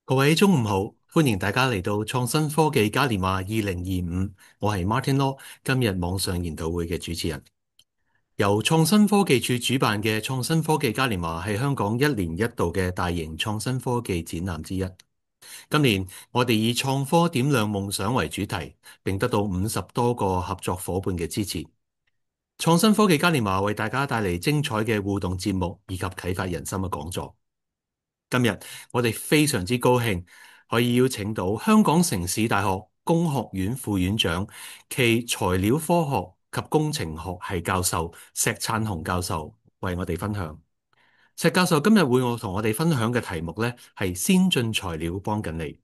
各位中午好，歡迎大家嚟到創新科技嘉年華2025，我係 Martin Law，今日網上研討會嘅主持人。由創新科技處主辦嘅創新科技嘉年華係香港一年一度嘅大型創新科技展覽之一。今年我哋以創科點亮夢想為主題，並得到50多個合作夥伴嘅支持。創新科技嘉年華為大家帶嚟精彩嘅互動節目以及啟發人心嘅講座。今日我哋非常之高興可以邀請到香港城市大學工學院副院長暨材料科學及工程學系教授石燦鴻教授為我哋分享。石教授今日會同我哋分享嘅題目呢係先進材料幫緊你。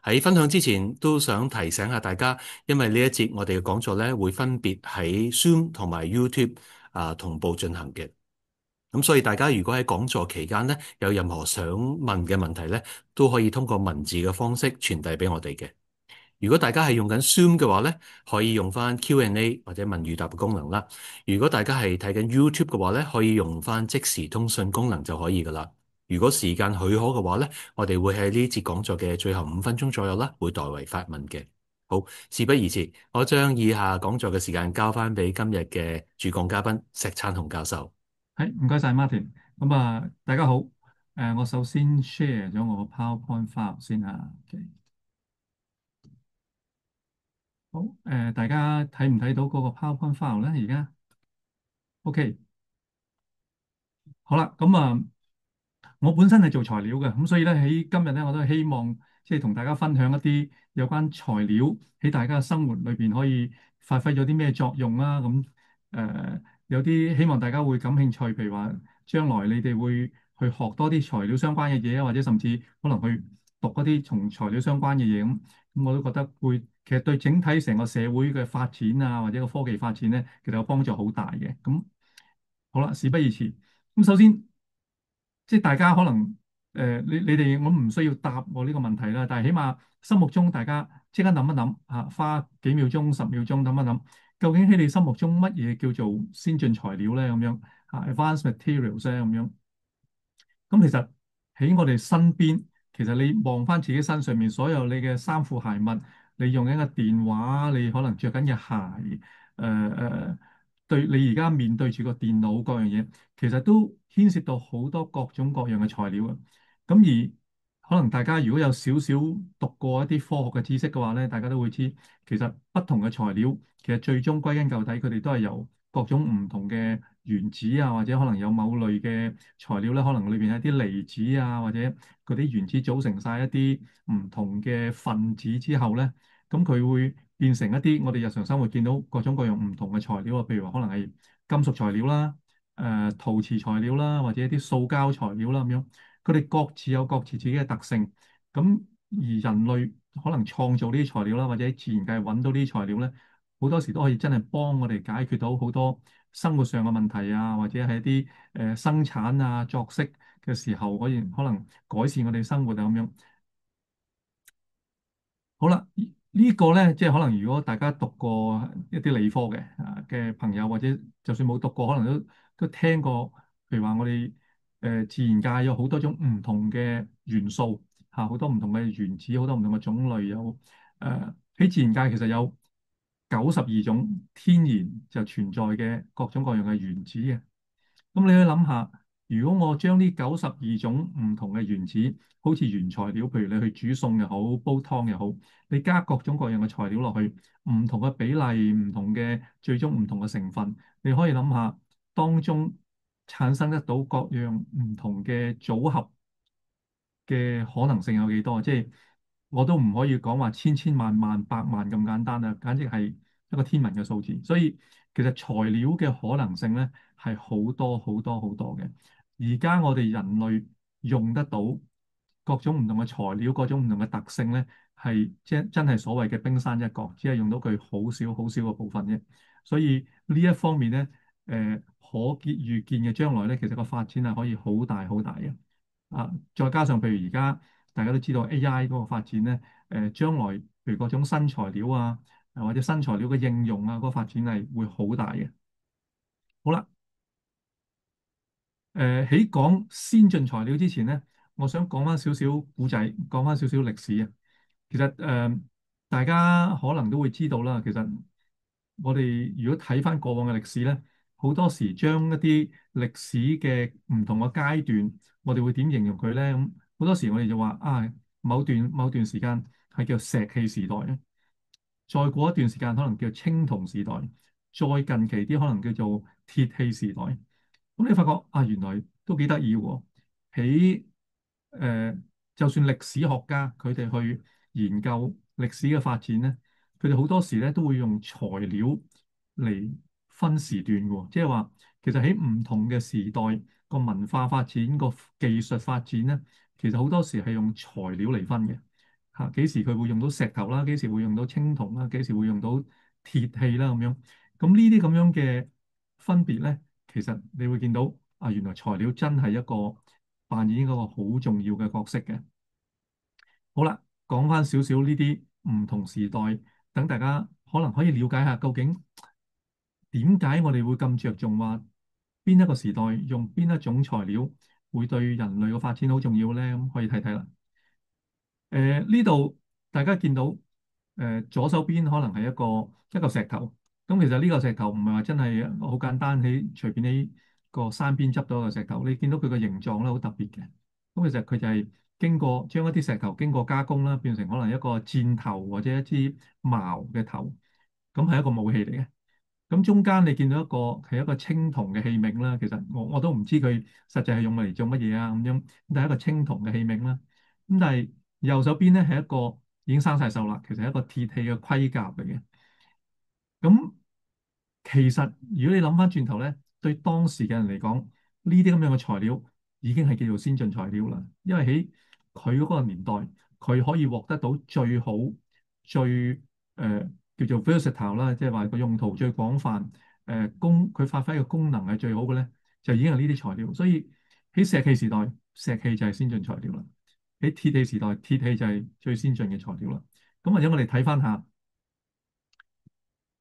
喺分享之前都想提醒下大家，因為呢一節我哋嘅講座呢會分別喺 Zoom 同埋 YouTube 同步進行嘅。咁所以大家如果喺講座期間呢，有任何想問嘅問題呢，都可以通過文字嘅方式傳遞俾我哋嘅。如果大家係用緊 Zoom 嘅話呢，可以用翻 Q&A 或者問與答嘅功能啦。如果大家係睇緊 YouTube 嘅話呢，可以用翻即時通訊功能就可以噶啦。如果時間許可嘅話呢，我哋會喺呢節講座嘅最後5分鐘左右啦，會代為發問嘅。好，事不宜遲，我將以下講座嘅時間交翻俾今日嘅主講嘉賓石燦鴻教授。係，唔該晒 Martin。大家好。我首先 share 咗我個 PowerPoint file 先啊。OK。好。大家睇唔睇到嗰個 PowerPoint file 咧？而家 OK。好啦。我本身係做材料嘅，咁所以咧喺今日咧，我都係希望即係同大家分享一啲有關材料喺大家嘅生活裏邊可以發揮咗啲咩作用啦。有啲希望大家會感興趣，譬如話將來你哋會去學多啲材料相關嘅嘢啊，或者甚至可能去讀一啲同材料相關嘅嘢咁，我都覺得會其實對整體成個社會嘅發展啊，或者個科技發展咧，其實有幫助好大嘅。咁好啦，事不宜遲。首先，即係大家可能你哋我唔需要答我呢個問題啦，但係起碼心目中大家即刻諗一諗嚇，花幾秒鐘、10秒鐘諗一諗，究竟喺你心目中乜嘢叫做先進材料咧？咁樣嚇，advanced materials 咧咁樣。咁其實喺我哋身邊，其實你望翻自己身上面所有你嘅衫褲鞋襪，你用緊嘅電話，你可能着緊嘅鞋，對你而家面對住個電腦各樣嘢，其實都牽涉到好多各種各樣嘅材料啊。而可能大家如果有少少讀過一啲科學嘅知識嘅話咧，大家都會知，其實不同嘅材料，其實最終歸根究底，佢哋都係由各種唔同嘅原子啊，或者可能有某類嘅材料咧，可能裏邊有啲離子啊，或者嗰啲原子組成晒一啲唔同嘅分子之後咧，咁佢會變成一啲我哋日常生活見到各種各樣唔同嘅材料啊，譬如話可能係金屬材料啦、陶瓷材料啦，或者一啲塑膠材料啦咁樣，佢哋各自有各自自己嘅特性。而人類可能創造呢啲材料啦，或者喺自然界揾到呢啲材料咧，好多時都可以真係幫我哋解決到好多生活上嘅問題啊，或者係一啲生產啊、作息嘅時候可能改善我哋生活啊咁樣。好啦，呢個咧，即係可能如果大家讀過一啲理科嘅朋友，或者就算冇讀過，可能都聽過。譬如話我哋自然界有好多種唔同嘅元素嚇，好多唔同嘅原子，好多唔同嘅種類。喺自然界其實有92種天然就存在嘅各種各樣嘅原子嘅。咁你去諗下，如果我將呢92種唔同嘅原子，好似原材料，譬如你去煮餸又好，煲湯又好，你加各種各樣嘅材料落去，唔同嘅比例、唔同嘅最終唔同嘅成分，你可以諗下當中產生得到各樣唔同嘅組合嘅可能性有幾多？即係我都唔可以講話千千萬萬百萬咁簡單啦，簡直係一個天文嘅數字。所以其實材料嘅可能性咧係好多好多好多嘅。而家我哋人類用得到各種唔同嘅材料、各種唔同嘅特性咧，係即係真係所謂嘅冰山一角，只係用到佢好少好少嘅部分啫。所以呢一方面咧，可見預見嘅將來咧，其實個發展係可以好大好大嘅。再加上譬如而家大家都知道 AI 嗰個發展咧，將來譬如各種新材料啊，或者新材料嘅應用啊，嗰個發展係會好大嘅。好啦。喺講先進材料之前咧，我想講翻少少古仔，講翻少少歷史啊。其實大家可能都會知道啦。其實我哋如果睇翻過往嘅歷史咧，好多時將一啲歷史嘅唔同嘅階段，我哋會點形容佢咧？咁好多時我哋就話啊，某段時間係叫石器時代咧，再過一段時間可能叫青銅時代，再近期啲可能叫做鐵器時代。咁你發覺啊，原來都幾得意喎！喺就算歷史學家佢哋去研究歷史嘅發展咧，佢哋好多時咧都會用材料嚟分時段嘅喎，即係話其實喺唔同嘅時代個文化發展、個技術發展咧，其實好多時係用材料嚟分嘅。嚇，幾時佢會用到石頭啦？幾時會用到青銅啦？幾時會用到鐵器啦？咁樣，咁呢啲咁樣嘅分別咧，其實你會見到啊，原來材料真係一個扮演一個好重要嘅角色嘅。好啦，講翻少少呢啲唔同時代，等大家可能可以了解下究竟點解我哋會咁着重話邊一個時代用邊一種材料會對人類嘅發展好重要咧？咁可以睇睇啦。呢度大家見到左手邊可能係一個石頭，咁其實呢個石頭唔係話真係好簡單，喺隨便喺個山邊執到一個石頭，你見到佢個形狀咧好特別嘅。咁其實佢就係經過將一啲石頭經過加工啦，變成可能一個箭頭或者一支矛嘅頭，咁係一個武器嚟嘅。咁中間你見到一個青銅嘅器皿啦，其實我都唔知佢實際係用嚟做乜嘢啊咁樣，但係一個青銅嘅器皿啦。咁但係右手邊咧係一個已經生晒鏽啦，其實係一個鐵器嘅盔甲嚟嘅。咁其實如果你諗翻轉頭咧，對當時嘅人嚟講，呢啲咁樣嘅材料已經係叫做先進材料啦。因為喺佢嗰個年代，佢可以獲得到最好、最叫做 versatile 啦，即係話個用途最廣泛，佢發揮嘅功能係最好嘅咧，就已經係呢啲材料。所以喺石器時代，石器就係先進材料啦；喺鐵器時代，鐵器就係最先進嘅材料啦。咁或者我哋睇翻下。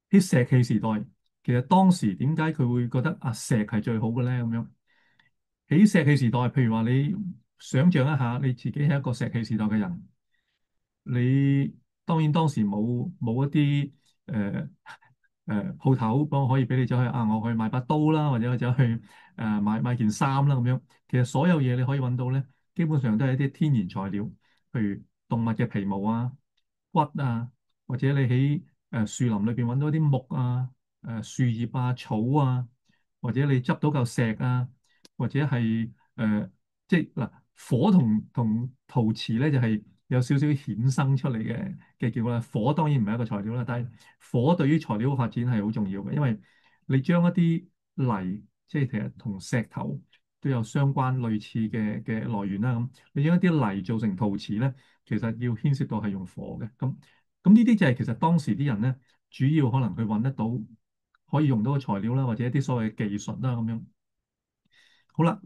啲石器時代，其實當時點解佢會覺得啊石係最好嘅咧？咁樣喺石器時代，譬如話你想象一下，你自己係一個石器時代嘅人，你當然當時冇一啲鋪頭幫可以俾你走去啊，我去買把刀啦，或者我走去買件衫啦咁樣。其實所有嘢你可以揾到咧，基本上都係一啲天然材料，譬如動物嘅皮毛啊、骨啊，或者你喺樹林裏邊揾到啲木啊、樹葉啊、草啊，或者你執到嚿石啊，或者係即係嗱，火同陶瓷咧就係有少少衍生出嚟嘅叫啦。火當然唔係一個材料啦，但係火對於材料嘅發展係好重要嘅，因為你將一啲泥，即係其實同石頭都有相關類似嘅來源啦。咁你將一啲泥做成陶瓷咧，其實要牽涉到係用火嘅。咁呢啲就係其實當時啲人咧，主要可能佢揾得到可以用到嘅材料啦，或者一啲所謂嘅技術啦咁樣。好啦，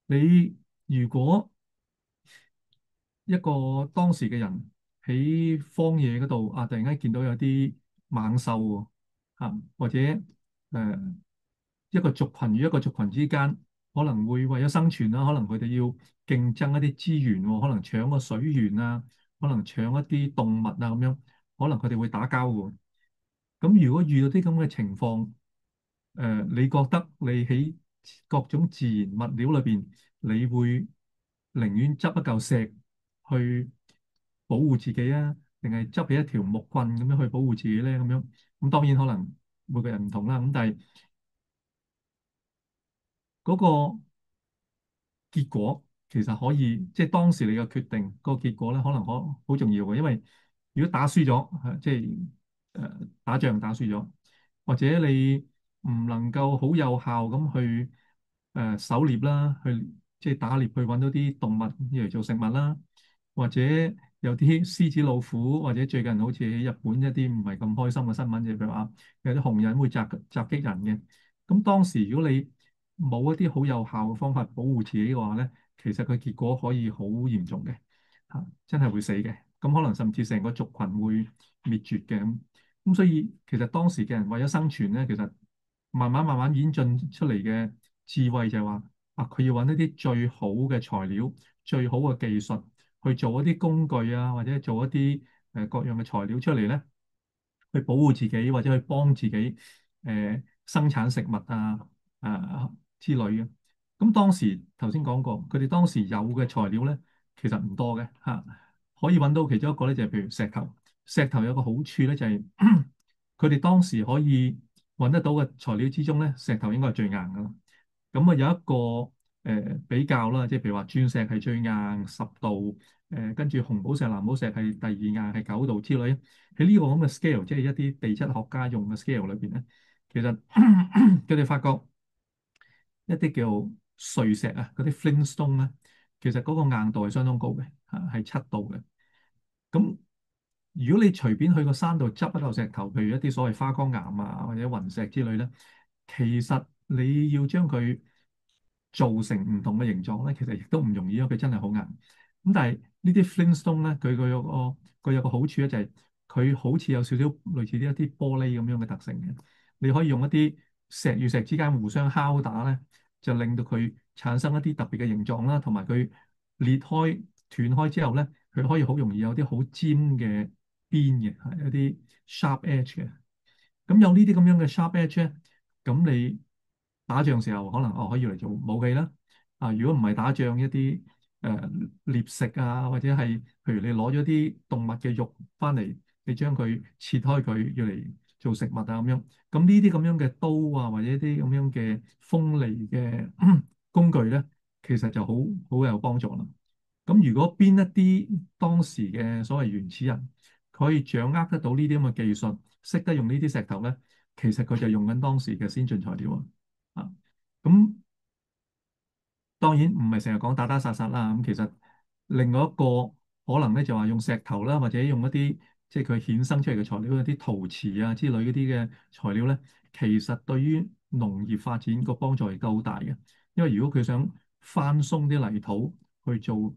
你如果一個當時嘅人喺荒野嗰度啊，突然間見到有啲猛獸喎，或者一個族群與一個族群之間可能會為咗生存啦，可能佢哋要競爭一啲資源喎，可能搶個水源啊，可能搶一啲動物啊咁樣，可能佢哋會打交喎。咁如果遇到啲咁嘅情況，你覺得你喺各種自然物料裏邊，你會寧願執一嚿石去保護自己啊，定係執起一條木棍咁樣去保護自己咧？咁樣咁當然可能每個人唔同啦。咁但係嗰個結果其實可以，即係當時你嘅決定個結果咧，可能好重要嘅。因為如果打輸咗，即係打仗打輸咗，或者你唔能夠好有效咁去狩獵啦，去即係打獵去揾到啲動物嚟做食物啦，或者有啲獅子老虎，或者最近好似喺日本一啲唔係咁開心嘅新聞，就譬如話有啲熊人會襲擊人嘅。咁當時如果你冇一啲好有效嘅方法保護自己嘅話咧，其實佢結果可以好嚴重嘅，真係會死嘅。咁可能甚至成個族群會滅絕嘅。咁所以其實當時嘅人為咗生存咧，其實慢慢演進出嚟嘅智慧就係話，佢要揾一啲最好嘅材料、最好嘅技術去做一啲工具啊，或者做一啲各樣嘅材料出嚟咧，去保護自己或者去幫自己生產食物之類嘅。咁當時頭先講過，佢哋當時有嘅材料咧，其實唔多嘅嚇。可以揾到其中一個咧，就係譬如石頭。石頭有個好處咧，就係佢哋當時可以揾得到嘅材料之中咧，石頭應該係最硬噶啦。咁啊有一個比較啦，即係譬如話鑽石係最硬10度，跟住紅寶石、藍寶石係第二硬係9度之類。喺呢個咁嘅 scale，即係一啲地質學家用嘅 scale 裏邊咧，其實佢哋發覺一啲叫碎石啊，嗰啲 flintstone 咧，其實嗰個硬度係相當高嘅，係7度嘅。咁如果你隨便去個山度執一嚿石頭，譬如一啲所謂花崗岩啊或者雲石之類咧，其實你要將佢做成唔同嘅形狀咧，其實亦都唔容易，因為佢真係好硬。咁但係呢啲 flintstone 咧，佢有個好處咧，就係佢好似有少少類似啲一啲玻璃咁樣嘅特性嘅。你可以用一啲石與石之間互相敲打咧，就令到佢產生一啲特別嘅形狀啦，同埋佢裂開斷開之後咧，佢可以好容易有啲好尖嘅邊嘅，係一啲 sharp edge 嘅。咁有呢啲咁樣嘅 sharp edge 咧，咁你打仗時候可能可以嚟做武器啦。如果唔係打仗一啲獵食啊，或者係譬如你攞咗啲動物嘅肉翻嚟，你將佢切開佢要嚟做食物啊咁樣。咁呢啲咁樣嘅刀啊，或者一啲咁樣嘅鋒利嘅工具咧，其實就好好有幫助啦。咁如果邊一啲當時嘅所謂原始人，佢可以掌握得到呢啲咁嘅技術，識得用呢啲石頭咧，其實佢就用緊當時嘅先進材料啊。咁當然唔係成日講打打殺殺啦。咁其實另外一個可能咧，就話用石頭啦，或者用一啲即係佢衍生出嚟嘅材料，一啲陶瓷啊之類嗰啲嘅材料咧，其實對於農業發展個幫助亦都好大嘅。因為如果佢想翻鬆啲泥土去做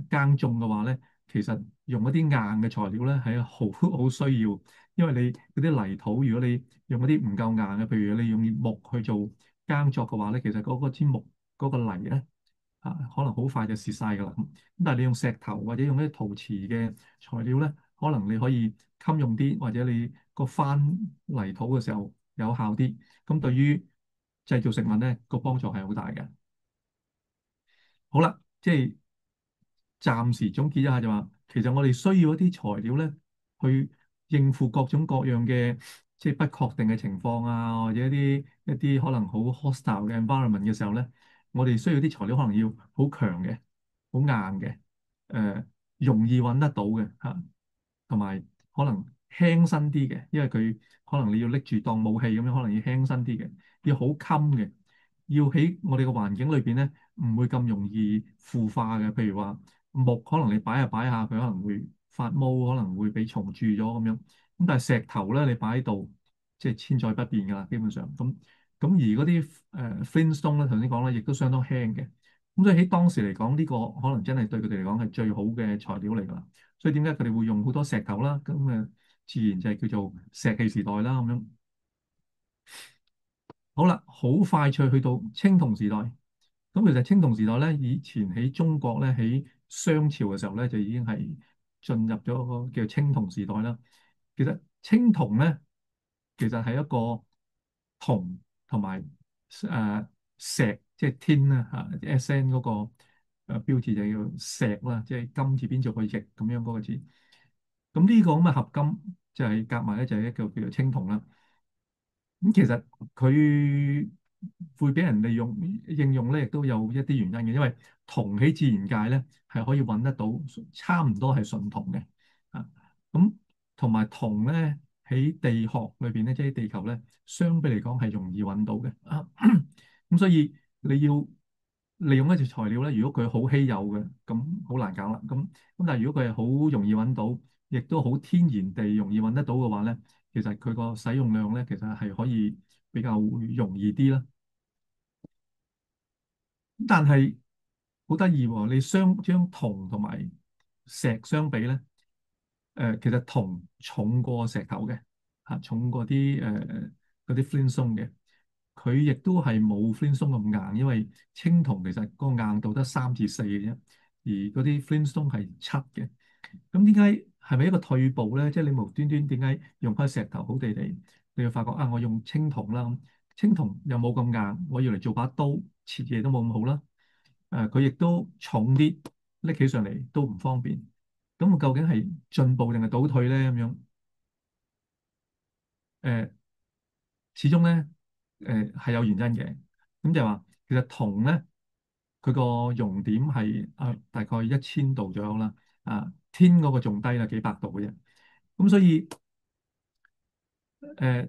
耕種嘅話咧，其實用一啲硬嘅材料咧係好需要。因為你嗰啲泥土，如果你用嗰啲唔夠硬嘅，譬如你用木去做耕作嘅話咧，其實嗰支木嗰個泥咧可能好快就蝕晒㗎啦。咁但係你用石頭或者用一啲陶瓷嘅材料咧，可能你可以襟用啲，或者你個翻泥土嘅時候有效啲。咁對於製造食物咧個幫助係好大嘅。好啦，即係暫時總結一下就話，其實我哋需要一啲材料咧，去應付各種各樣嘅即係不確定嘅情況啊，或者一啲可能好 hostile 嘅 environment 嘅時候咧，我哋需要啲材料可能要好強嘅、好硬嘅、容易揾得到嘅同埋可能輕身啲嘅，因為佢可能你要拎住當武器咁樣，可能要輕身啲嘅，要好襟嘅，要喺我哋嘅環境裏邊咧，唔會咁容易腐化嘅。譬如話木，可能你擺下擺下，佢可能會發毛，可能會俾蟲蛀咗咁樣。咁但係石頭咧，你擺喺度，即係千載不變㗎啦，基本上。咁而嗰啲flintstone 咧，頭先講咧，亦都相當輕嘅。咁所以喺當時嚟講，呢個可能真係對佢哋嚟講係最好嘅材料嚟㗎啦。所以點解佢哋會用好多石頭啦？咁自然就係叫做石器時代啦咁樣。好啦，好快脆去到青銅時代。咁其實青銅時代咧，以前喺中國咧，喺商朝嘅時候咧，就已經係進入咗個叫青銅時代啦。其實青銅咧，其實係一個銅同埋石，即係天啦SN 嗰個標誌就叫石啦，即係金字邊做個翼咁樣嗰個字。咁呢個咁嘅合金就係夾埋咧，就係一個叫做青銅啦。咁其實佢會俾人利用應用咧，亦都有一啲原因嘅。因為銅喺自然界咧係可以揾得到，差唔多係純銅嘅啊。咁同埋銅咧喺地殼裏邊咧，即係地球咧，相比嚟講係容易揾到嘅啊。咁所以你要利用一隻材料咧，如果佢好稀有嘅，咁好難搞啦。咁但係如果佢係好容易揾到，亦都好天然地容易揾得到嘅話咧，其實佢個使用量咧，其實係可以比較容易啲啦。但係好得意喎，你將銅同埋石相比咧，其實銅重過石頭嘅，重過啲嗰啲 flintstone 嘅。佢亦都係冇 Flintstone 咁硬，因為青銅其實個硬度得3至4嘅啫，而嗰啲 Flintstone 係7嘅。咁點解係咪一個退步咧？即係你無端端點解用開石頭好地地，你會發覺啊，我用青銅啦，青銅又冇咁硬，我要嚟做把刀切嘢都冇咁好啦。佢亦都重啲，拎起上嚟都唔方便。咁究竟係進步定係倒退咧？咁樣誒，始終咧係有原因嘅。咁就係話其實銅咧，佢個熔點係大概1000度左右啦。天嗰個仲低啦，幾百度嘅啫。咁所以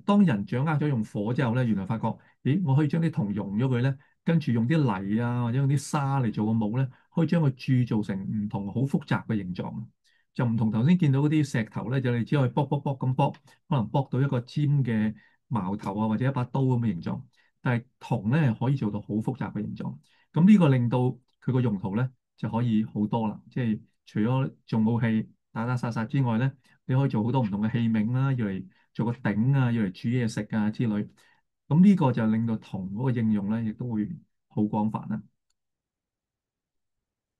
當人掌握咗用火之後咧，原來發覺，咦，我可以將啲銅溶咗佢咧，跟住用啲泥啊，或者用啲沙嚟做個模咧，可以將佢鑄造成唔同好複雜嘅形狀，就唔同頭先見到嗰啲石頭咧，就你只可以卜卜卜咁卜，可能卜到一個尖嘅矛頭啊，或者一把刀咁嘅形狀。但係銅咧係可以做到好複雜嘅形狀，咁呢個令到佢個用途咧就可以好多啦，即係除咗做武器打打殺殺之外咧，你可以做好多唔同嘅器皿啦，要嚟做個鼎啊，要嚟煮嘢食啊之類。咁呢個就令到銅嗰個應用咧，亦都會好廣泛啦。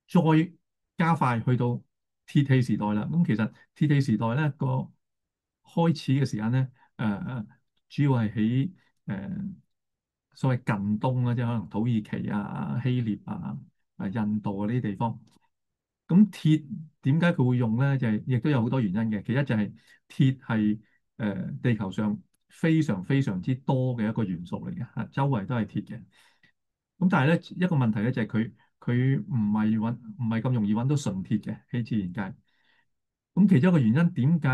再加快去到鐵器時代啦。咁其實鐵器時代咧個開始嘅時間咧，主要係喺所謂近東啊，即係可能土耳其啊、希臘啊、印度啊呢啲地方。咁鐵點解佢會用咧？就係亦都有好多原因嘅。其一就係鐵係地球上非常非常之多嘅一個元素嚟嘅，周圍都係鐵嘅。咁但係咧一個問題咧就係佢唔係咁容易揾到純鐵嘅喺自然界。咁其中一個原因點解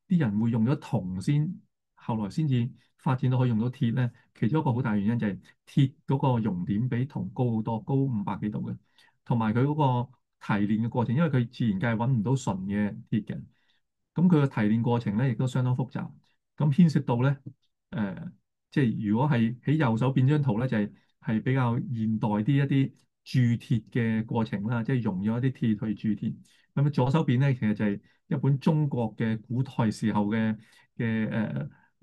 啲人會用咗銅先，後來先至發展到可以用到鐵咧？其中一個好大原因就係鐵嗰個熔點比銅高好多，高500幾度嘅，同埋佢嗰個提煉嘅過程，因為佢自然界揾唔到純嘅鐵嘅，咁佢嘅提煉過程咧亦都相當複雜，咁牽涉到咧誒，即係如果係喺右手邊張圖咧，就係比較現代啲一啲鑄鐵嘅過程啦，即係用咗一啲鐵去鑄鐵。咁左手邊咧，其實就係一本中國嘅古代時候嘅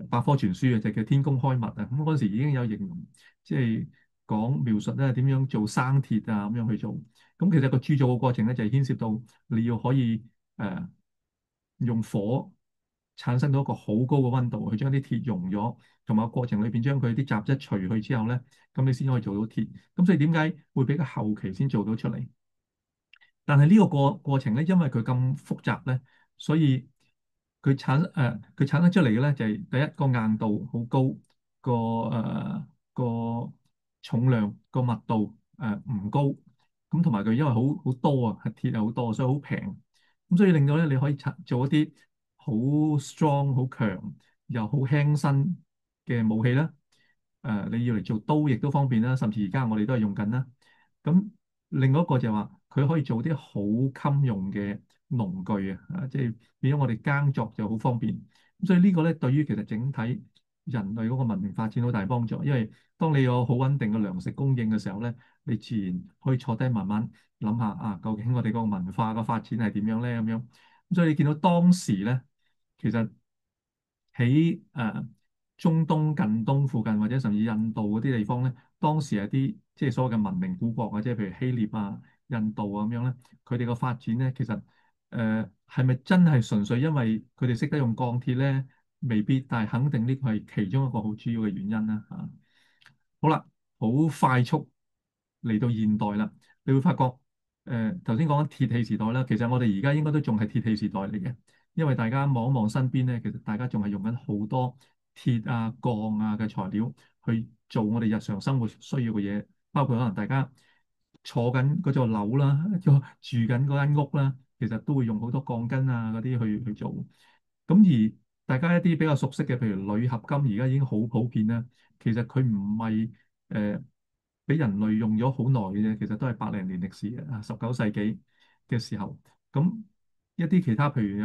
百科全書啊，就叫《天工開物》啊。咁嗰陣時已經有形容，即係講描述咧點樣做生鐵啊，咁樣去做。咁其實個鑄造嘅過程咧，就係牽涉到你要可以用火產生到一個好高嘅溫度，去將啲鐵溶咗，同埋個過程裏邊將佢啲雜質除去之後咧，咁你先可以做到鐵。咁所以點解會比較後期先做到出嚟？但係呢個過程咧，因為佢咁複雜咧，所以佢產生出嚟嘅咧就係第一個硬度好高，個重量個密度唔高，咁同埋佢因為好多啊，係鐵係好多，所以好平，咁所以令到咧你可以做一啲好 strong 好強又好輕身嘅武器啦。你要嚟做刀亦都方便啦，甚至而家我哋都係用緊啦。咁另外一個就係話，佢可以做啲好襟用嘅農具啊，即係變咗我哋耕作就好方便。咁所以呢個咧，對於其實整體人類嗰個文明發展好大幫助。因為當你有好穩定嘅糧食供應嘅時候咧，你自然可以坐低慢慢諗下啊，究竟我哋個文化嘅發展係點樣咧？咁樣。咁所以你見到當時咧，其實喺中東、近東附近，或者甚至印度嗰啲地方咧，當時有啲即係所謂嘅文明古國啊，即係譬如希臘啊、印度啊咁樣咧，佢哋個發展咧，其實係咪真係純粹因為佢哋識得用鋼鐵咧？未必，但係肯定呢個係其中一個好主要嘅原因啦嚇。好啦，好快速嚟到現代啦，你會發覺頭先講緊鐵器時代啦，其實我哋而家應該都仲係鐵器時代嚟嘅。因為大家望一望身邊咧，其實大家仲係用緊好多鐵啊、鋼啊嘅材料去做我哋日常生活需要嘅嘢，包括可能大家坐緊嗰座樓啦、住緊嗰間屋啦，其實都會用好多鋼筋啊嗰啲去做。咁而大家一啲比較熟悉嘅，譬如鋁合金，而家已經好普遍啦。其實佢唔係俾人類用咗好耐嘅啫，其實都係100零年歷史嘅19世紀嘅時候。咁一啲其他譬如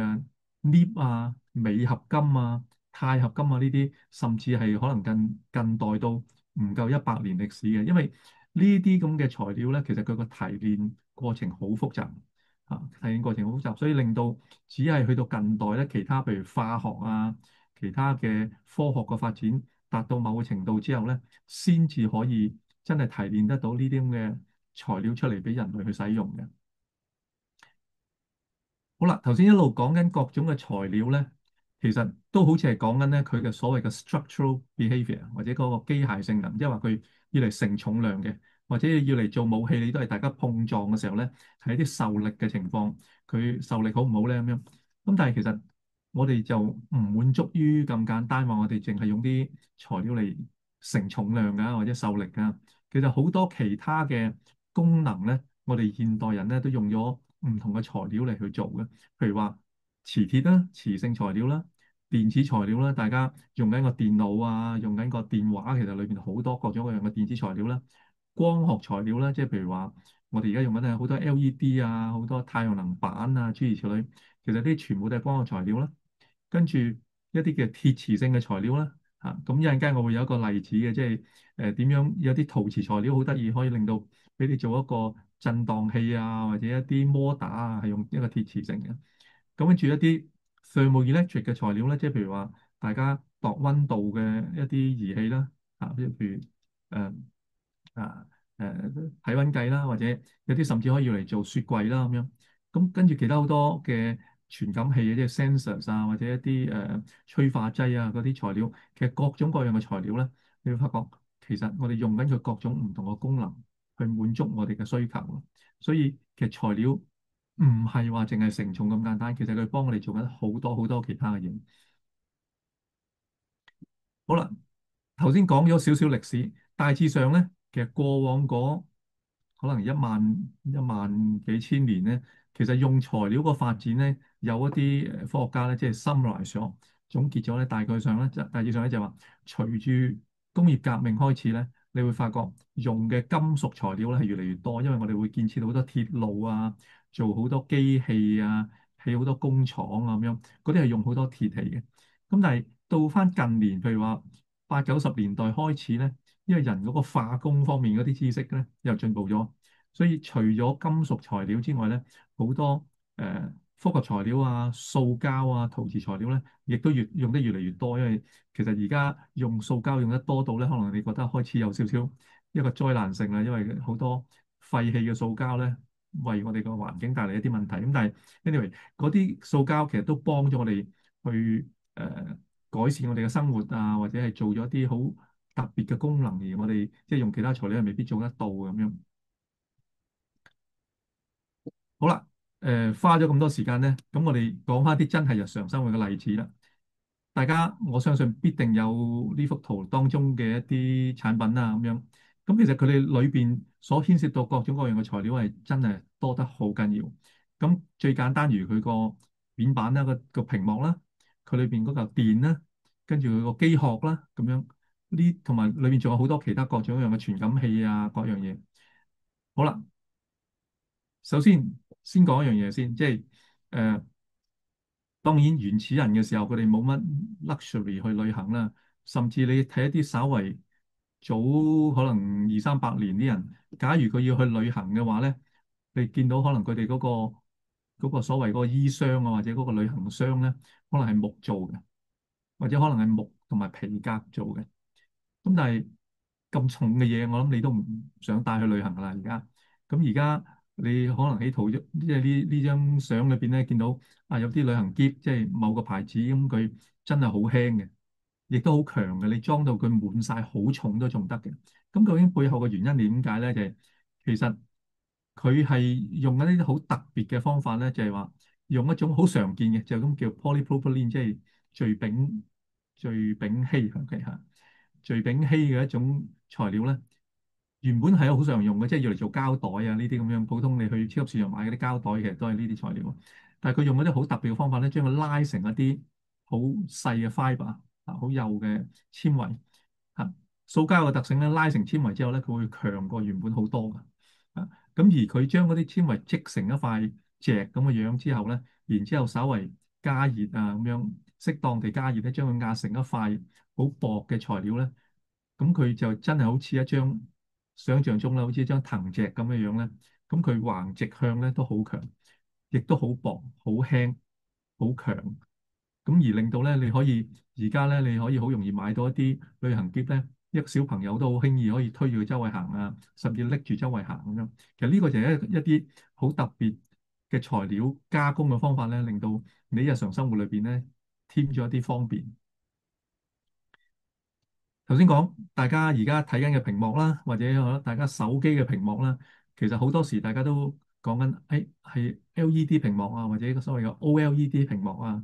鎳啊、鎂合金啊、鈦合金啊呢啲，甚至係可能近代到唔夠100年歷史嘅，因為呢啲咁嘅材料咧，其實佢個提煉過程好複雜提煉過程好複雜，所以令到只係去到近代咧，其他譬如化學啊、其他嘅科學嘅發展達到某個程度之後咧，先至可以真係提煉得到呢啲咁嘅材料出嚟俾人類去使用嘅。好啦，頭先一路講緊各種嘅材料咧，其實都好似係講緊咧佢嘅所謂嘅 structural behavior 或者嗰個機械性能，即係話佢要嚟承重量嘅，或者要嚟做武器，你都係大家碰撞嘅時候咧，係一啲受力嘅情況，佢受力好唔好咧咁樣。咁但係其實我哋就唔滿足於咁簡單，話我哋淨係用啲材料嚟承重量㗎，或者受力㗎。其實好多其他嘅功能咧，我哋現代人咧都用咗唔同嘅材料嚟去做嘅。譬如話磁鐵啦、磁性材料啦、電子材料啦，大家用緊個電腦啊，用緊個電話，其實裏邊好多各種各樣嘅電子材料啦。光學材料啦，即係譬如話我哋而家用緊係好多 LED 啊，好多太陽能板啊，諸如此類，其實呢啲全部都係光學材料啦。跟住一啲嘅鐵磁性嘅材料啦，咁一陣間我會有一個例子嘅，即係點樣有啲陶瓷材料好得意，可以令到俾你做一個震盪器啊，或者一啲摩打啊，係用一個鐵磁性嘅。咁跟住一啲 thermoelectric 嘅材料咧，即係譬如話大家度溫度嘅一啲儀器啦，即係譬如誒啊體溫計啦，或者有啲甚至可以用嚟做雪櫃啦咁樣。咁跟住其他好多嘅傳感器，即係 sensors 啊，或者一啲催化劑啊嗰啲材料，其實各種各樣嘅材料咧，你會發覺其實我哋用緊佢各種唔同嘅功能去滿足我哋嘅需求咯。所以其實材料唔係話淨係承重咁簡單，其實佢幫我哋做緊好多好多其他嘅嘢。好啦，頭先講咗少少歷史，大致上咧，其實過往嗰可能一萬幾千年咧，其實用材料個發展咧，有一啲科學家咧，即係 summarize 咗總結咗咧，大致上咧就話，隨住工業革命開始咧，你會發覺用嘅金屬材料咧係越嚟越多，因為我哋會建設好多鐵路啊，做好多機器啊，起好多工廠啊咁樣，嗰啲係用好多鐵器嘅。咁但係到翻近年，譬如話80、90年代開始咧，因為人嗰個化工方面嗰啲知識咧又進步咗，所以除咗金屬材料之外咧，好多複合材料啊、塑膠啊、陶瓷材料咧，亦都用得越嚟越多。因為其實而家用塑膠用得多到咧，可能你覺得開始有少少一個災難性啦，因為好多廢棄嘅塑膠咧，為我哋個環境帶嚟一啲問題。咁但係 anyway，嗰啲塑膠其實都幫咗我哋去改善我哋嘅生活啊，或者係做咗一啲好特別嘅功能，而我哋即係用其他材料係未必做得到咁樣。好啦，花咗咁多時間咧，咁我哋講翻啲真係日常生活嘅例子啦。大家我相信必定有呢幅圖當中嘅一啲產品啊咁樣。咁其實佢哋裏邊所牽涉到各種各樣嘅材料係真係多得好緊要。咁最簡單如佢個面板啦、個屏幕啦，佢裏邊嗰嚿電啦，跟住佢個機殼啦咁樣，呢同埋裏邊仲有好多其他各種各樣嘅傳感器啊，各樣嘢。好啦。首先講一樣嘢先，即係誒，當然原始人嘅時候，佢哋冇乜 luxury 去旅行啦。甚至你睇一啲稍為早可能2、300年啲人，假如佢要去旅行嘅話咧，你見到可能佢哋嗰個所謂嗰個衣箱啊，或者嗰個旅行箱咧，可能係木做嘅，或者可能係木同埋皮革做嘅。咁但係咁重嘅嘢，我諗你都唔想帶去旅行噶啦。而家你可能喺圖即係呢張相裏邊咧，見到有啲旅行篋，即係某個牌子咁，佢真係好輕嘅，亦都好強嘅。你裝到佢滿晒，好重都仲得嘅。咁究竟背後嘅原因係點解咧？就係其實佢係用緊呢啲好特別嘅方法咧，就係話用一種好常見嘅，就咁叫 polypropylene，即係聚丙烯，OK 嚇。聚丙烯嘅一種材料咧，原本係好常用嘅，即係要嚟做膠袋啊呢啲咁樣，普通你去超級市場買嗰啲膠袋其實都係呢啲材料。但係佢用嗰啲好特別嘅方法咧，將佢拉成一啲好細嘅 fibre 好幼嘅纖維嚇。塑膠嘅特性咧，拉成纖維之後咧，佢會強過原本好多㗎。咁而佢將嗰啲纖維織成一塊石咁嘅樣之後咧，然之後稍為加熱啊咁樣，適當地加熱咧，將佢壓成一塊好薄嘅材料咧，咁佢就真係好似一張想像中啦，好似一張藤席咁嘅樣咧。咁佢橫直向咧都好強，亦都好薄、好輕、好強。咁而令到咧你可以而家咧你可以好容易買到一啲旅行篋咧，一個小朋友都好輕易可以推住佢周圍行啊，甚至拎住周圍行咁樣。其實呢個就係一啲好特別嘅材料加工嘅方法咧，令到你日常生活裏邊咧添咗一啲方便。頭先講大家而家睇緊嘅屏幕啦，或者大家手機嘅屏幕啦，其實好多時大家都講緊，係 LED 屏幕啊，或者所謂嘅 OLED 屏幕啊，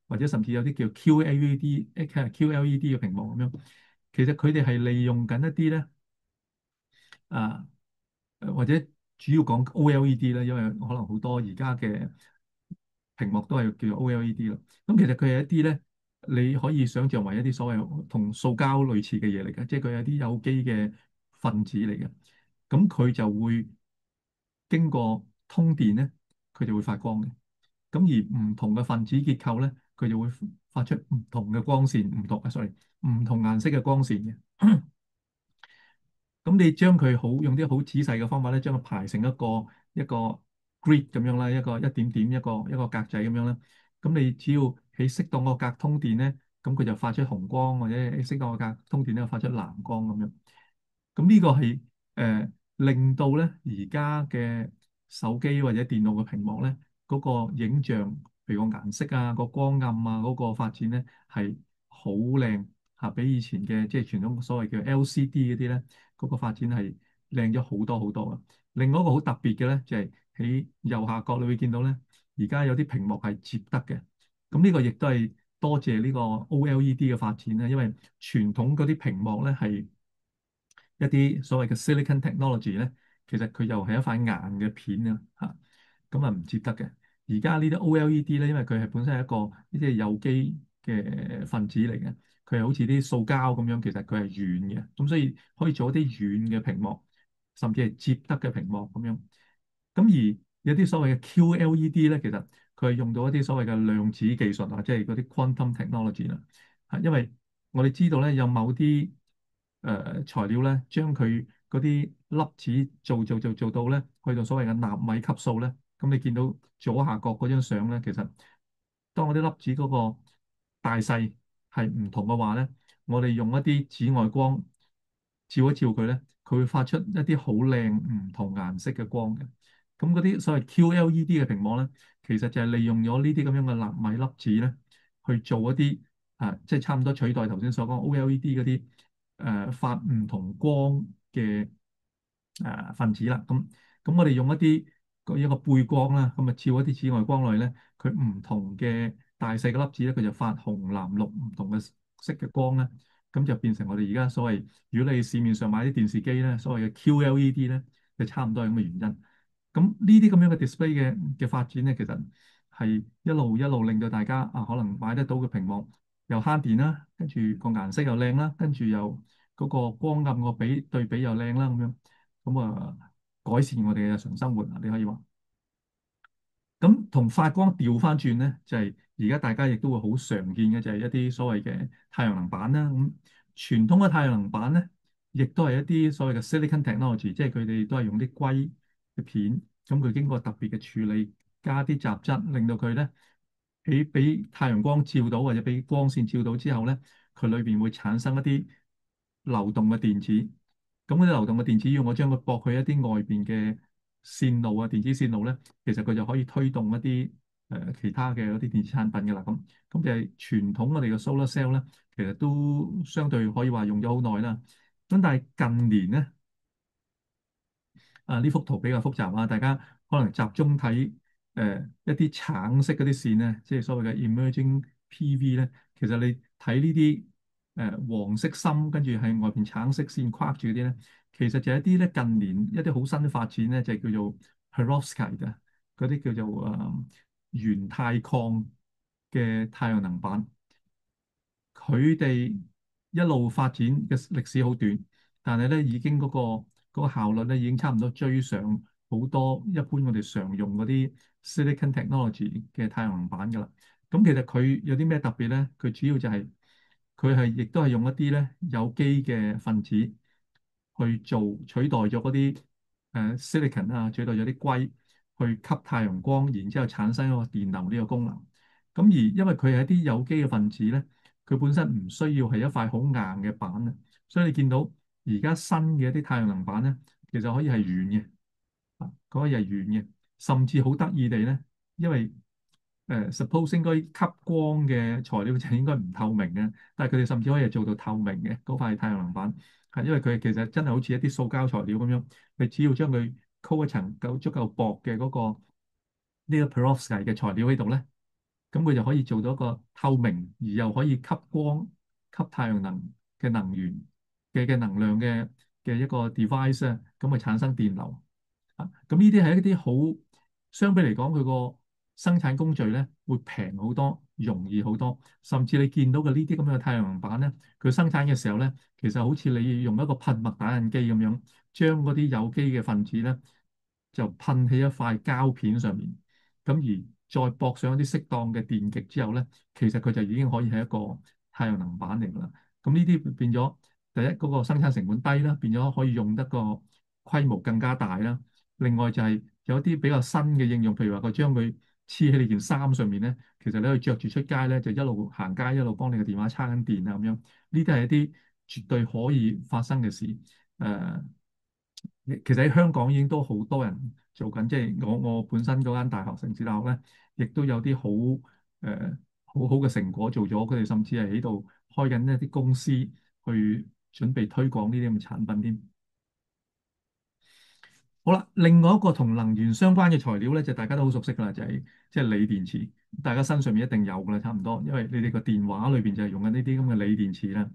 或者甚至有啲叫 QLED，QLED 嘅屏幕咁樣。其實佢哋係利用緊一啲咧啊，或者主要講 OLED 啦，因為可能好多而家嘅屏幕都係叫做 OLED 啦。咁其實佢係一啲咧，你可以想象為一啲所謂同塑膠類似嘅嘢嚟嘅，即係佢係一啲有機嘅分子嚟嘅。咁佢就會經過通電咧，佢就會發光嘅。咁而唔同嘅分子結構咧，佢就會發出唔同嘅光線，sorry，唔同顏色嘅光線嘅。咁你將佢用啲好仔細嘅方法咧，將佢排成一個 grid 咁樣啦，一點點一個格仔咁樣啦。咁你只要喺適當個格通電咧，咁佢就發出紅光，或者喺適當個格通電咧發出藍光咁樣。咁呢個係令到咧而家嘅手機或者電腦嘅屏幕咧嗰個影像，譬如個顏色啊、個光暗啊嗰個發展咧係好靚嚇，比以前嘅即係傳統所謂嘅 LCD 嗰啲咧嗰個發展係靚咗好多好多啊！另外一個好特別嘅咧就係喺右下角你會見到咧，而家有啲屏幕係摺得嘅。咁呢個亦都係多謝呢個 OLED 嘅發展啦，因為傳統嗰啲屏幕咧係一啲所謂嘅 silicon technology 咧，其實佢又係一塊硬嘅片啊，嚇，咁啊唔接得嘅。而家呢啲 OLED 咧，因為佢係本身係一個呢啲有機嘅分子嚟嘅，佢係好似啲塑膠咁樣，其實佢係軟嘅，咁所以可以做一啲軟嘅屏幕，甚至係接得嘅屏幕咁樣。咁而有啲所謂嘅 QLED 咧，其實佢係用到一啲所謂嘅量子技術啊，即係嗰啲 quantum technology 啦。嚇，因為我哋知道咧，有某啲材料咧，將佢嗰啲粒子做到咧，去到所謂嘅納米級數咧。咁你見到左下角嗰張相咧，其實當嗰啲粒子嗰個大細係唔同嘅話咧，我哋用一啲紫外光照一照佢咧，佢會發出一啲好靚唔同顏色嘅光嘅。咁嗰啲所謂 QLED 嘅屏幕咧，其實就係利用咗呢啲咁樣嘅納米粒子咧，去做一啲即係差唔多取代頭先所講 OLED 嗰啲發唔同光嘅分子啦。咁我哋用一個背光啦，咁啊照一啲紫外光落去咧，佢唔同嘅大細嘅粒子咧，佢就發紅藍綠唔同嘅色嘅光咧，咁就變成我哋而家所謂，如果你市面上買啲電視機咧，所謂嘅 QLED 咧，就差唔多係咁嘅原因。咁呢啲咁樣嘅 display 嘅發展咧，其實係一路一路令到大家可能買得到嘅屏幕又慳電啦，跟住個顏色又靚啦，跟住又嗰個光暗個對比又靚啦，咁樣咁改善我哋嘅日常生活啊，你可以話。咁同發光調翻轉咧，就係而家大家亦都會好常見嘅，就係一啲所謂嘅太陽能板啦。咁傳統嘅太陽能板咧，亦都係一啲所謂嘅 silicon technology，即係佢哋都係用啲硅嘅片，咁佢經過特別嘅處理，加啲雜質，令到佢咧俾太陽光照到或者俾光線照到之後咧，佢裏邊會產生一啲流動嘅電子。咁嗰啲流動嘅電子，要我將佢駁去一啲外邊嘅線路啊，電子線路咧，其實佢就可以推動一啲其他嘅嗰啲電子產品㗎啦。咁就係傳統我哋嘅 solar cell 咧，其實都相對可以話用咗好耐啦。咁但係近年咧，呢幅圖比較複雜啊，大家可能集中睇一啲橙色嗰啲線咧，即係所謂嘅 emerging PV 咧。其實你睇呢啲黃色深，跟住係外邊橙色線框住嗰啲咧，其實就係一啲咧近年一啲好新嘅發展咧，就係叫做 perovskite 啊，嗰啲叫做原太礦嘅太陽能板。佢哋一路發展嘅歷史好短，但係咧已經嗰個效率咧已經差唔多追上好多一般我哋常用嗰啲 silicon technology 嘅太陽能板㗎啦。咁其實佢有啲咩特別咧？佢主要就係佢係亦都係用一啲咧有機嘅分子去取代咗嗰啲silicon 啊，取代咗啲硅去吸太陽光，然之後產生一個電流呢個功能。咁而因為佢係一啲有機嘅分子咧。佢本身唔需要係一塊好硬嘅板啊，所以你見到而家新嘅一啲太陽能板咧，其實可以係軟嘅，可以係軟嘅，甚至好得意地咧，因為suppose 應該吸光嘅材料就應該唔透明嘅，但係佢哋甚至可以做到透明嘅嗰塊太陽能板，係因為佢其實真係好似一啲塑膠材料咁樣，你只要將佢溝一層足夠薄嘅嗰個呢個 perovskite 嘅材料喺度咧。咁佢就可以做到一個透明而又可以吸光、吸太陽能嘅能源嘅能量嘅一個 device 啊，咁咪產生電流啊。咁呢啲係一啲好相比嚟講，佢個生產工序咧會平好多、容易好多，甚至你見到嘅呢啲咁樣嘅太陽能板咧，佢生產嘅時候咧，其實好似你用一個噴墨打印機咁樣，將嗰啲有機嘅分子咧就噴喺一塊膠片上面。咁而再駁上一啲適當嘅電極之後咧，其實佢就已經可以係一個太陽能板嚟㗎啦。咁呢啲變咗第一嗰個生產成本低啦，變咗可以用得個規模更加大啦。另外就係有一啲比較新嘅應用，譬如話佢將佢黐喺你件衫上面咧，其實你可以着住出街咧，就一路行街一路幫你個電話叉緊電啊咁樣。呢啲係一啲絕對可以發生嘅事。其實喺香港已經都好多人做緊，即係我本身嗰間大學城市大學咧，亦都有啲好好嘅成果做咗，佢哋甚至係喺度開緊一啲公司去準備推廣呢啲咁嘅產品添。好啦，另外一個同能源相關嘅材料咧，就大家都好熟悉噶啦，就係即係鋰電池。大家身上面一定有噶啦，差唔多，因為你哋個電話裏邊就係用緊呢啲咁嘅鋰電池啦。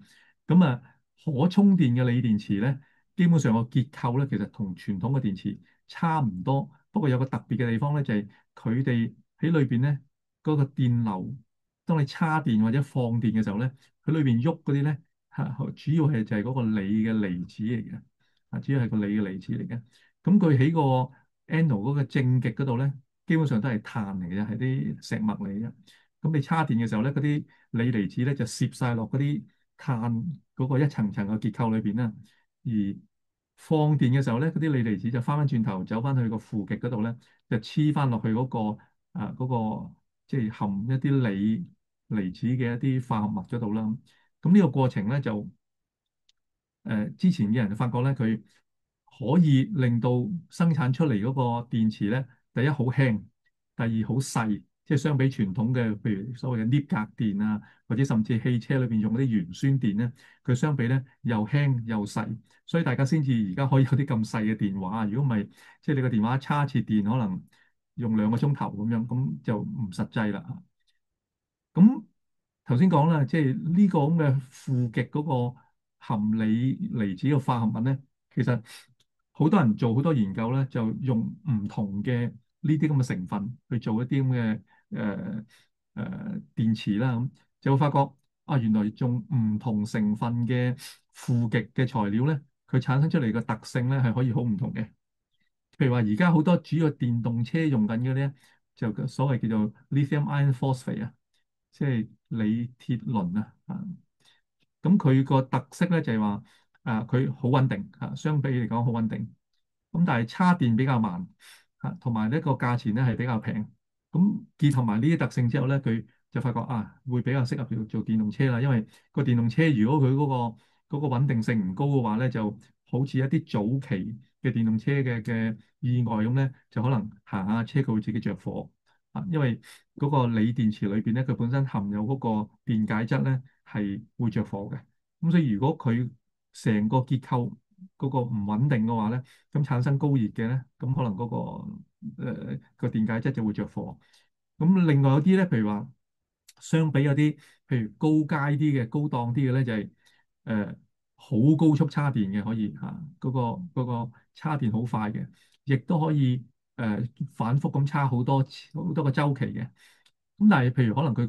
咁啊，可充電嘅鋰電池咧，基本上個結構咧，其實同傳統嘅電池差唔多，不過有個特別嘅地方咧，就係佢哋喺裏邊咧嗰個電流，當你插電或者放電嘅時候咧，佢裏邊喐嗰啲咧嚇，主要係就係嗰個鋰嘅離子嚟嘅，啊，主要係個鋰嘅離子嚟嘅。咁佢喺個 anode 嗰個正極嗰度咧，基本上都係碳嚟嘅，係啲石墨嚟嘅。咁你插電嘅時候咧，嗰啲鋰離子咧就攝晒落嗰啲碳嗰個一層層嘅結構裏邊啦。而放電嘅時候咧，嗰啲鋰離子就翻翻轉頭走翻去個負極嗰度咧，就黐翻落去嗰個嗰個即係含一啲鋰離子嘅一啲化合物嗰度啦。咁呢個過程咧就之前嘅人就發覺咧，佢可以令到生產出嚟嗰個電池咧，第一好輕，第二好細，即係相比傳統嘅，譬如所謂嘅鎳格電啊，或者甚至汽車裏邊用嗰啲鉛酸電咧，佢相比咧又輕又細，所以大家先至而家可以有啲咁細嘅電話。如果唔係，即係你個電話叉一次電可能用2個鐘頭咁樣，咁就唔實際啦。咁頭先講啦，即係呢個咁嘅負極嗰個含鋰離子嘅化合物咧，其實好多人做好多研究咧，就用唔同嘅呢啲咁嘅成分去做一啲咁嘅電池啦，咁就會發覺啊，原來用唔同成分嘅負極嘅材料咧，佢產生出嚟嘅特性咧係可以好唔同嘅。譬如話，而家好多主要電動車用緊嘅咧，就所謂叫做 lithium iron phosphate 啊，即係鋰鐵倫啊。咁佢個特色咧就係話，佢好穩定啊，相比嚟講好穩定。咁但係叉電比較慢啊，同埋呢個價錢咧係比較平。咁結合埋呢啲特性之後咧，佢就發覺啊，會比較適合做電動車啦。因為個電動車如果佢嗰個穩定性唔高嘅話咧，就好似一啲早期嘅電動車嘅意外咁咧，就可能行下車佢會自己着火啊。因為嗰個鋰電池裏邊咧，佢本身含有嗰個電解質咧係會着火嘅。咁所以如果佢成個結構嗰個唔穩定嘅話咧，咁產生高熱嘅咧，咁可能嗰個電解質就會着火。咁另外有啲咧，譬如話相比有啲譬如高階啲嘅、高檔啲嘅咧，就係好高速叉電嘅，可以嚇嗰個叉電好快嘅，亦都可以反覆咁叉好多個周期嘅。咁但係譬如可能佢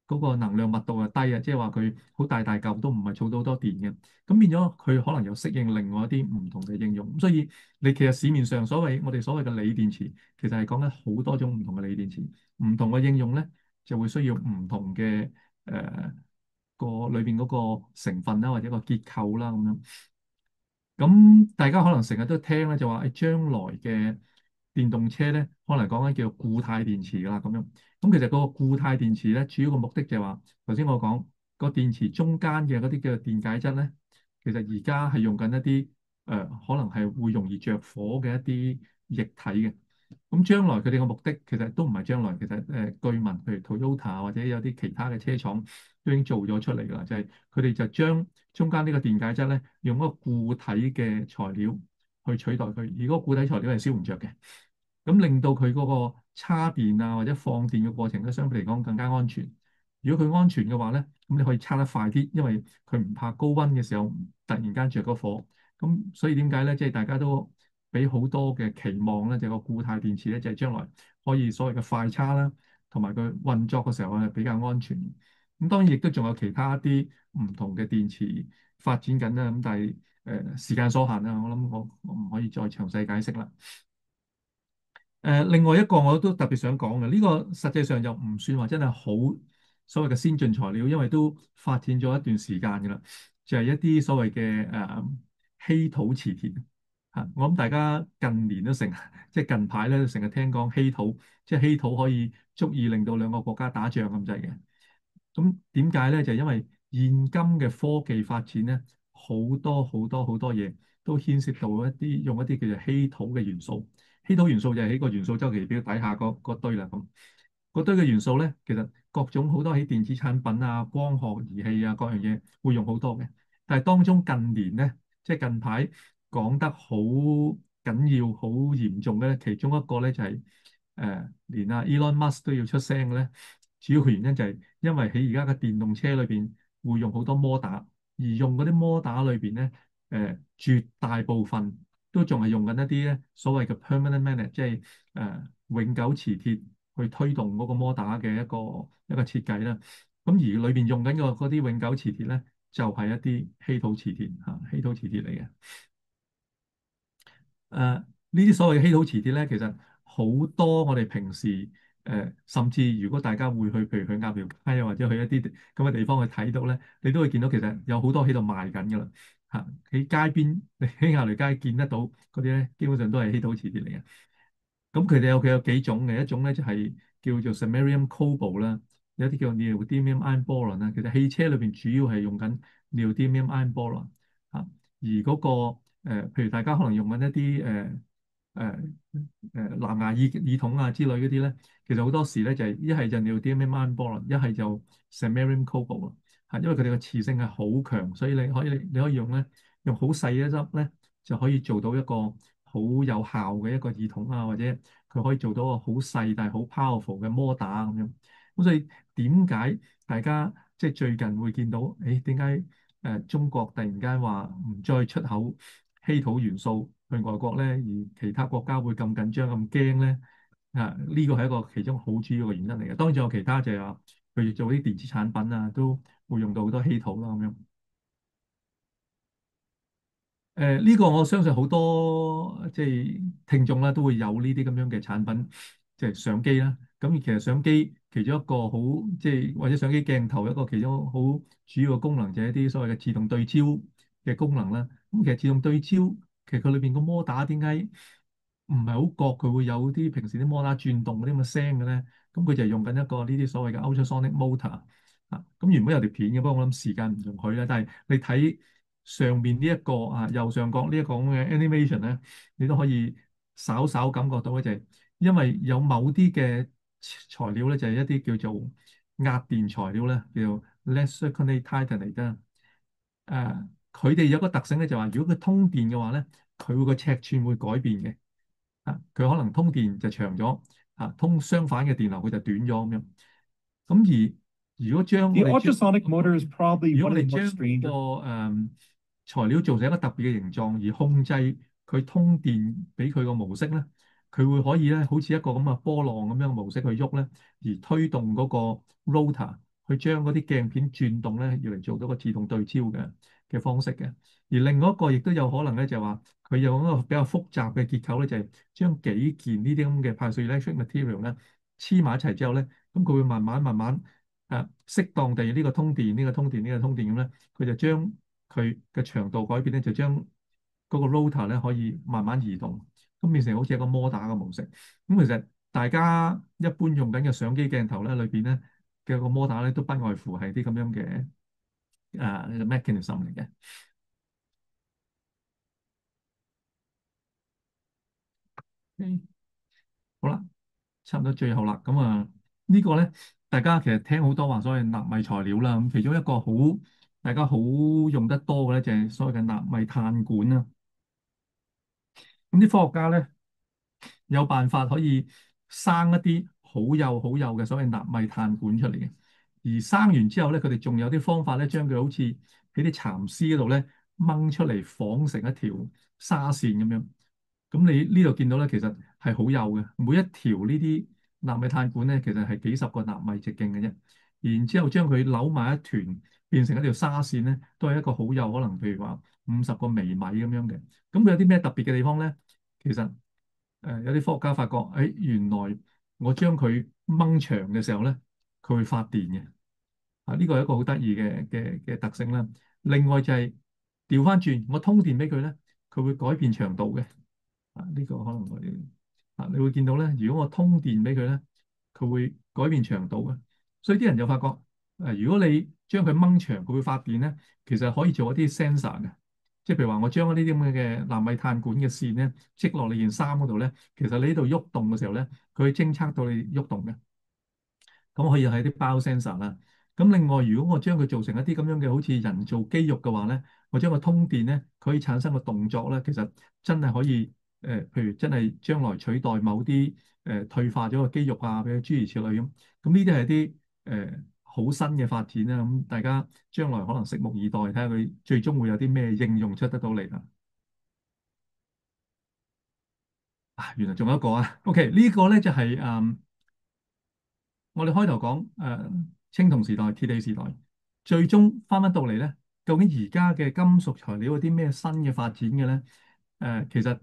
嗰個能量密度又低啊，即係話佢好大大嚿都唔係儲到好多電嘅，咁變咗佢可能又適應另外一啲唔同嘅應用。咁所以你其實市面上我哋所謂嘅鋰電池，其實係講緊好多種唔同嘅鋰電池，唔同嘅應用咧就會需要唔同嘅個裏邊嗰個成分啦，或者個結構啦咁樣。咁大家可能成日都聽咧，就話誒將來嘅電動車咧，可能講緊叫做固態電池㗎啦咁樣。咁其實嗰個固態電池咧，主要個目的就係話，頭先我講個電池中間嘅嗰啲叫電解質咧，其實而家係用緊一啲可能係會容易着火嘅一啲液體嘅。咁將來佢哋嘅目的其實都唔係將來，其實據聞譬如 Toyota 或者有啲其他嘅車廠都已經做咗出嚟㗎啦，就係佢哋就將中間呢個電解質咧用一個固體嘅材料去取代佢，而嗰個固體材料係燒唔着嘅，咁令到佢嗰個叉電啊或者放電嘅過程咧，相對嚟講更加安全。如果佢安全嘅話咧，咁你可以叉得快啲，因為佢唔怕高溫嘅時候突然間着咗火。咁所以點解咧？即係大家都俾好多嘅期望咧，就係個固態電池咧，就係將來可以所謂嘅快叉啦，同埋佢運作嘅時候係比較安全。咁當然亦都仲有其他啲唔同嘅電池發展緊啦。咁但係時間所限啦，我諗我唔可以再詳細解釋啦。另外一個我都特別想講嘅，呢個實際上又唔算話真係好所謂嘅先進材料，因為都發展咗一段時間嘅啦，就係一啲所謂嘅稀土磁鐵嚇。我諗大家近年都即係近排咧都成日聽講稀土，即係稀土可以足以令到兩個國家打仗咁滯嘅。咁點解咧？就係因為現今嘅科技發展咧，好多好多好多嘢都牽涉到用一啲叫做稀土嘅元素。稀土元素就係喺個元素周期表底下嗰堆啦。咁嗰堆嘅元素咧，其實各種好多喺電子產品啊、光學儀器啊各樣嘢會用好多嘅。但係當中近年咧，即係近排講得好緊要、好嚴重嘅咧，其中一個咧就係連阿 Elon Musk 都要出聲嘅咧。主要嘅原因就係因為喺而家嘅電動車裏邊會用好多摩打，而用嗰啲摩打裏邊咧，絕大部分都仲係用緊一啲咧所謂嘅 permanent magnet，即係永久磁鐵去推動嗰個摩打嘅一個設計啦。咁而裏邊用緊嗰啲永久磁鐵咧，就係一啲稀土磁鐵嚇，稀土磁鐵嚟嘅。呢啲所謂嘅稀土磁鐵咧，其實好多我哋平時甚至如果大家會去，譬如去鴨寮街啊，或者去一啲咁嘅地方去睇到咧，你都會見到其實有好多喺度賣緊㗎啦嚇。喺街邊，你喺鴨寮街見得到嗰啲咧，基本上都係稀土磁鐵嚟嘅。咁佢有幾種嘅，一種咧就係叫做 Samarium Cobalt 啦，有啲叫 Neodymium Iron Boron 啦。其實汽車裏邊主要係用緊 Neodymium Iron Boron 嚇，而嗰個譬如大家可能用緊一啲誒藍牙耳筒啊之類嗰啲咧，其實好多時咧就係一係就 Neodymium Iron Boron，一係就 Samarium Cobalt 嚇，因為佢哋嘅磁性係好強，所以你可以用好細一粒咧就可以做到一個好有效嘅一個耳筒啊，或者佢可以做到個好細但係好 powerful 嘅摩打咁樣。咁所以點解大家即係最近會見到，誒點解中國突然間話唔再出口稀土元素去外國咧，而其他國家會咁緊張咁驚咧？呢個係一個其中好主要嘅原因嚟嘅。當然仲有其他就係話，譬如做啲電子產品啊，都會用到好多稀土啦咁樣。呢個我相信好多即係聽眾啦，都會有呢啲咁樣嘅產品，即係相機啦。咁其實相機其中一個好即係或者相機鏡頭一個其中好主要嘅功能就係一啲所謂嘅自動對焦嘅功能啦。咁其實自動對焦其實佢裏邊個摩打點解唔係好覺佢會有啲平時啲摩打轉動嗰啲咁嘅聲嘅咧？咁佢就係用緊一個呢啲所謂嘅 ultrasonic motor 啊。咁原本有條片嘅，不過我諗時間唔容許啦。但係你睇上面呢一個右上角呢一個咁嘅 animation 咧，你都可以稍稍感覺到咧，就係因為有某啲嘅材料咧，就係一啲叫做壓電材料咧，叫做 less zirconium titanate 啦。佢哋有個特性咧，就係話如果佢通電嘅話咧，佢會個尺寸會改變嘅。佢可能通電就長咗，通相反嘅電流佢就短咗咁樣。咁而如果將 The 我哋將 ultrasonic motor is probably 如果 one 我 of 哋 the 將 most 個 stranger. 材料做成一個特別嘅形狀，而控制佢通電俾佢個模式咧，佢會可以咧好似一個咁嘅波浪咁樣嘅模式去喐咧，而推動嗰個 rotor 去將嗰啲鏡片轉動咧，要嚟做到個自動對焦嘅方式嘅。而另外一個亦都有可能咧，就係話佢有一個比較複雜嘅結構咧，就係將幾件呢啲咁嘅 piezoelectric material 咧黐埋一齊之後咧，咁佢會慢慢慢慢適當地呢個通電、呢個通電、呢個通電咁咧，佢就將佢嘅長度改變咧，就將嗰個 rotor 咧可以慢慢移動，咁變成好似一個摩打嘅模式。咁其實大家一般用緊嘅相機鏡頭咧，裏邊咧嘅個摩打咧都不外乎係啲咁樣嘅 mechanism 嚟嘅。嗯好啦，差唔多最後啦。咁呢個咧，大家其實聽好多話所謂納米材料啦。咁其中一個大家好用得多嘅咧，就係所謂嘅納米碳管啦。咁啲科學家咧，有辦法可以生一啲好幼嘅所謂納米碳管出嚟嘅。而生完之後咧，佢哋仲有啲方法咧，將佢好似喺啲蠶絲嗰度咧掹出嚟，綁成一條紗線咁樣。咁你呢度見到咧，其實係好幼嘅，每一條呢啲納米碳管咧，其實係幾十個納米直徑嘅啫。然之後將佢扭埋一團，變成一條紗線咧，都係一個好幼，可能譬如話50個微米咁樣嘅。咁佢有啲咩特別嘅地方咧？其實有啲科學家發覺，原來我將佢掹長嘅時候咧，佢會發電嘅。呢個係一個好得意嘅特性啦。另外就係調翻轉，我通電俾佢咧，佢會改變長度嘅。呢個可能我哋你會見到咧，如果我通電俾佢咧，佢會改變長度嘅。所以啲人就發覺，如果你將佢掹長，佢會發電咧，其實可以做一啲 sensor 嘅。即係譬如話，我將呢啲咁嘅納米碳管嘅線咧，織落你件衫嗰度咧，其實你呢度喐動嘅時候咧，佢會偵測到你喐動嘅。咁可以係啲 biosensor 啦。咁另外，如果我將佢做成一啲咁樣嘅好似人造肌肉嘅話咧，我將佢通電咧，佢可以產生個動作咧，其實真係可以譬如真係將來取代某啲退化咗嘅肌肉啊，譬如諸如此類咁。咁呢啲係啲好新嘅發展啦。咁大家將來可能拭目以待，睇下佢最終會有啲咩應用出得到嚟啦。原來仲有一個啊。OK，呢個咧就係我哋開頭講青銅時代、鐵器時代，最終翻到嚟咧，究竟而家嘅金屬材料有啲咩新嘅發展嘅咧？其實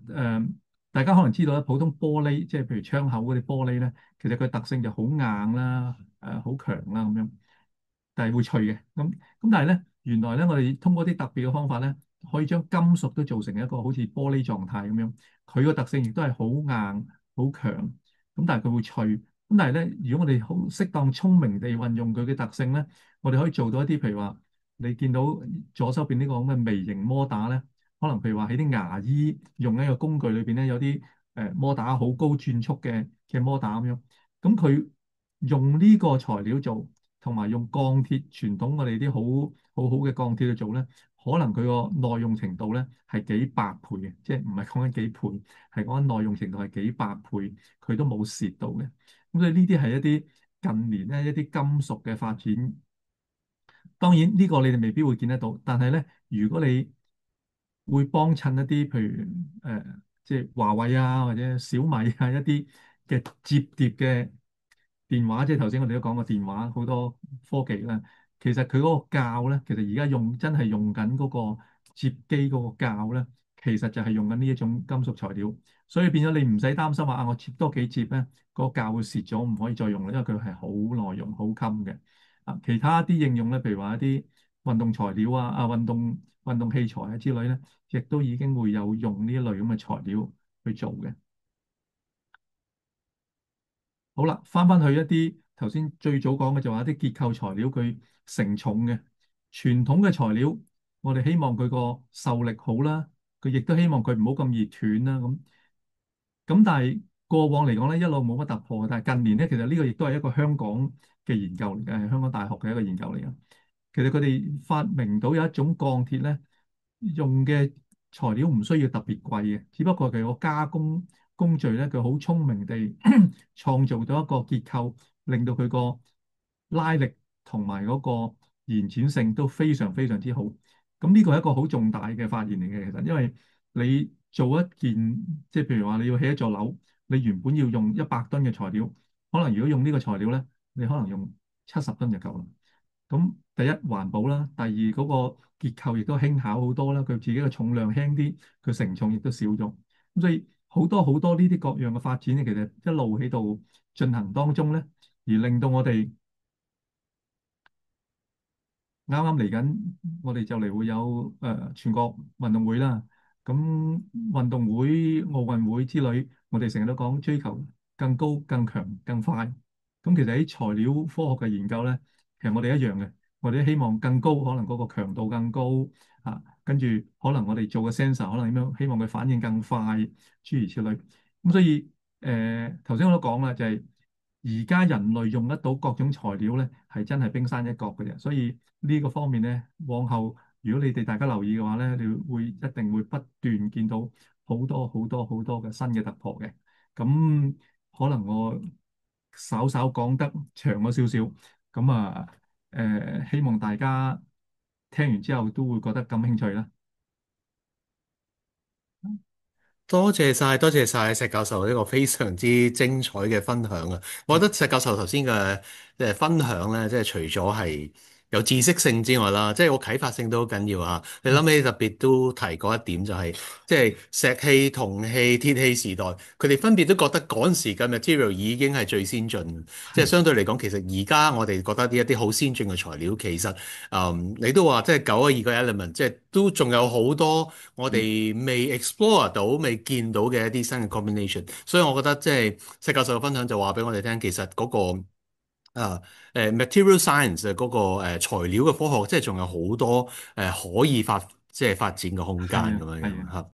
大家可能知道咧，普通玻璃即係譬如窗口嗰啲玻璃咧，其實佢特性就好硬啦，好強啦咁樣，但係會脆嘅。咁但係咧，原來咧我哋通過啲特別嘅方法咧，可以將金屬都做成一個好似玻璃狀態咁樣，佢個特性亦都係好硬、好強，咁但係佢會脆。咁但係咧，如果我哋好適當聰明地運用佢嘅特性咧，我哋可以做到一啲，譬如話你見到左手邊呢個咁嘅微型摩打咧，可能譬如話喺啲牙醫用一個工具裏邊咧，有啲摩打好高轉速嘅摩打咁樣，咁佢用呢個材料做，同埋用鋼鐵傳統我哋啲好嘅鋼鐵去做咧，可能佢個耐用程度咧係幾百倍嘅，即係唔係講緊幾倍，係講緊耐用程度係幾百倍，佢都冇蝕到嘅。咁所以呢啲係一啲近年咧一啲金屬嘅發展。當然呢個你哋未必會見得到，但係咧，如果你會幫襯一啲譬如即係華為啊或者小米啊一啲嘅摺疊嘅電話，即係頭先我哋都講過電話好多科技啦。其實佢嗰個膠咧，其實而家真係用緊嗰個摺機嗰個膠咧，其實就係用緊呢一種金屬材料，所以變咗你唔使擔心話我摺多幾摺咧，嗰個膠會蝕咗，唔可以再用啦，因為佢係好耐用、好襟嘅。其他啲應用咧，譬如話一啲運動材料運動器材啊之類咧，亦都已經會有用呢一類咁嘅材料去做嘅。好啦，翻去一啲頭先最早講嘅就話一啲結構材料，佢承重嘅傳統嘅材料，我哋希望佢個受力好啦，佢亦都希望佢唔好咁易斷啦。咁但係過往嚟講咧，一路冇乜突破。但係近年咧，其實呢個亦都係一個香港嘅研究嚟嘅，係香港大學嘅一個研究嚟嘅。其實佢哋發明到有一種鋼鐵咧，用嘅材料唔需要特別貴嘅，只不過佢個加工工序咧，佢好聰明地創造到一個結構，令到佢個拉力同埋嗰個延展性都非常非常之好。咁呢個係一個好重大嘅發現嚟嘅，其實因為你做一件即係譬如話你要起一座樓，你原本要用100噸嘅材料，可能如果用呢個材料咧，你可能用70噸就夠啦。咁第一環保啦，第二嗰個結構亦都輕巧好多啦，佢自己嘅重量輕啲，佢承重亦都少咗。咁所以好多好多呢啲各樣嘅發展咧，其實一路喺度進行當中咧，而令到我哋啱啱嚟緊，我哋就嚟會有全國運動會啦。咁運動會、奧運會之類，我哋成日都講追求更高、更強、更快。咁其實喺材料科學嘅研究咧，其實我哋一樣嘅。或者希望更高，可能嗰個強度更高跟住可能我哋做嘅 sensor 可能點樣，希望佢反應更快，諸如此類。咁所以頭先我都講啦，就係而家人類用得到各種材料咧，係真係冰山一角嘅啫。所以呢個方面咧，往後如果你哋大家留意嘅話咧，你會一定會不斷見到好多好多好多嘅新嘅突破嘅。咁可能我稍稍講得長咗少少，咁希望大家聽完之後都會覺得感興趣啦。多謝晒石教授呢個非常之精彩嘅分享啊！我覺得石教授頭先嘅分享咧，即係除咗係有知識性之外啦，即係個啟發性都好緊要啊！你嗯，諗起特別都提過一點就係、即係石器、銅器、鐵器時代，佢哋分別都覺得嗰陣時嘅 material 已經係最先進，即係係相對嚟講，其實而家我哋覺得呢一啲好先進嘅材料，其實你都話即係92個 element，即係都仲有好多我哋未 explore 到、未見到嘅一啲新嘅 combination，所以我覺得即係石教授嘅分享就話俾我哋聽，其實嗰、個material science 嘅嗰個材料嘅科學，即係仲有好多可以即係發展嘅空間咁係啊係啊。樣樣嚇。